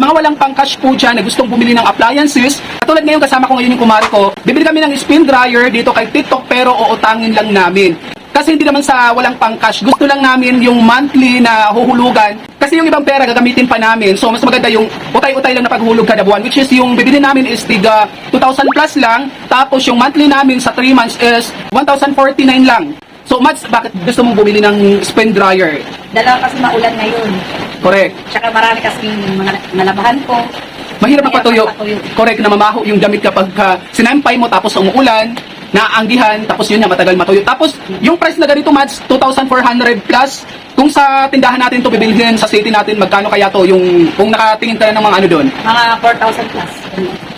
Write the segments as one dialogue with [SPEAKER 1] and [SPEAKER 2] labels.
[SPEAKER 1] mga walang pang-cash po dyan na gustong bumili ng appliances, katulad ngayon kasama ko ngayon yung kumare ko, bibili kami ng spin dryer dito kay TikTok pero uutangin lang namin. Kasi hindi naman sa walang pang-cash, gusto lang namin yung monthly na huhulugan. Kasi yung ibang pera gagamitin pa namin. So mas maganda yung utay-utay lang na paghulog kada buwan, which is yung bibili namin is tiga 2,000 plus lang. Tapos yung monthly namin sa 3 months is 1,049 lang. So Mads, bakit gusto mong bumili ng spin dryer?
[SPEAKER 2] Dalawa kasi maulan ngayon.
[SPEAKER 1] Correct.
[SPEAKER 2] Tsaka marami kasing mga nalabahan ko.
[SPEAKER 1] Mahirap magpatuyo. Correct, na mamaho yung damit kapag sinampay mo tapos umuulan, naanggihan, tapos yun na matagal matuyo. Tapos yung price na ganito, Mads, 2,400 plus. Kung sa tindahan natin to bibilhin sa city natin, magkano kaya to yung kung nakatingin ka na ng mga ano doon?
[SPEAKER 2] Mga 4,000 plus.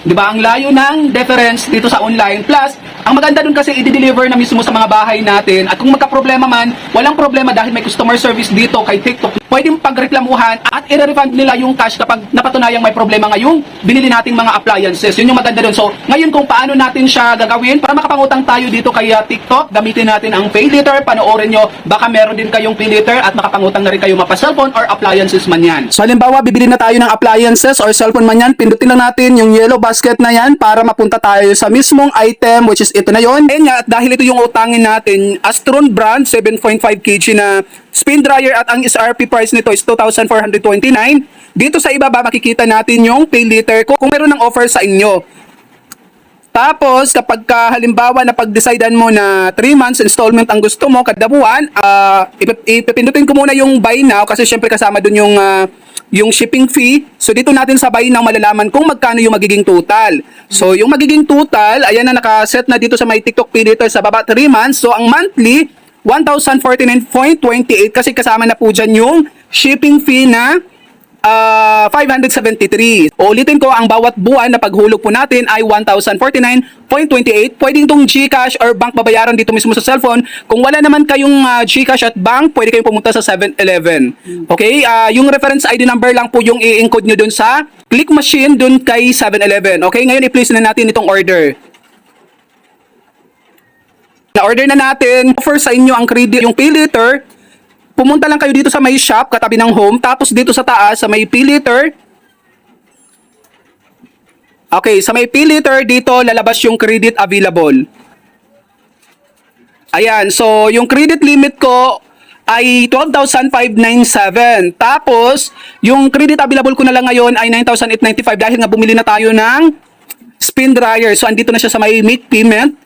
[SPEAKER 1] Di ba? Ang layo ng difference dito sa online. Plus, ang maganda dun kasi i-deliver na mismo sa mga bahay natin. At kung magka-problema man, walang problema dahil may customer service dito kay TikTok. Pwedeng pagreklamuhan at i-refund nila yung cash kapag napatunayang may problema ngayong binili nating mga appliances. Yun yung maganda dun. So, ngayon kung paano natin siya gagawin para makapangutang tayo dito kay TikTok, gamitin natin ang pay later, panoorin nyo, baka meron din kayong pay later at makapangutang na rin kayo mapa-cellphone or appliances man yan. So, halimbawa, bibili na tayo ng appliances or cellphone man yan, pindutin lang natin yung yellow basket na yan para mapunta tayo sa mismong item, which is ito na yon. Ayun nga, at dahil ito yung utangin natin, Astron brand, 7.5 kg na spin dryer at ang SRP price nito is 2,429. Dito sa ibaba makikita natin yung pay later kung meron ng offer sa inyo. Tapos kapag halimbawa na pag-decidean mo na 3 months installment ang gusto mo kada buwan, ipipindutin ko muna yung buy now kasi syempre kasama dun yung shipping fee. So dito natin sa buy now malalaman kung magkano yung magiging total. So yung magiging total, ayan na nakaset na dito sa may TikTok pay later sa baba 3 months. So ang monthly 1,049.28 kasi kasama na po dyan yung shipping fee na 573. Ulitin ko, ang bawat buwan na paghulog po natin ay 1,049.28. Pwedeng itong GCash or bank babayaran dito mismo sa cellphone. Kung wala naman kayong GCash at bank, pwede kayong pumunta sa 7-Eleven. Okay? Yung reference ID number lang po yung i-encode nyo dun sa click machine dun kay 7-Eleven. Okay? Ngayon, i-place na natin itong order. Na-order na natin. Offer sa inyo ang credit, yung pay later. Pumunta lang kayo dito sa may shop, katabi ng home. Tapos dito sa taas, sa may pay later. Okay, sa may pay later, dito lalabas yung credit available. Ayan, so yung credit limit ko ay 12,597. Tapos, yung credit available ko na lang ngayon ay 9,895 dahil nga bumili na tayo ng spin dryer. So, andito na siya sa may make payment.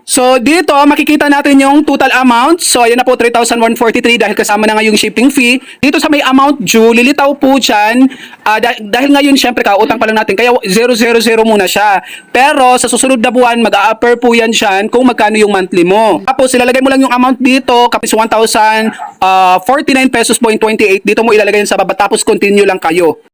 [SPEAKER 1] So, dito, makikita natin yung total amount. So, ayan na po, 3,143 dahil kasama na nga yung shipping fee. Dito sa may amount due, lilitaw po dyan. Dahil ngayon, syempre, kautang pa lang natin. Kaya 000 muna siya. Pero, sa susunod na buwan, mag-a-upper po yan dyan kung magkano yung monthly mo. Tapos, ilalagay mo lang yung amount dito, kapis 1,049 pesos point 28. Dito mo ilalagay sa baba, tapos continue lang kayo.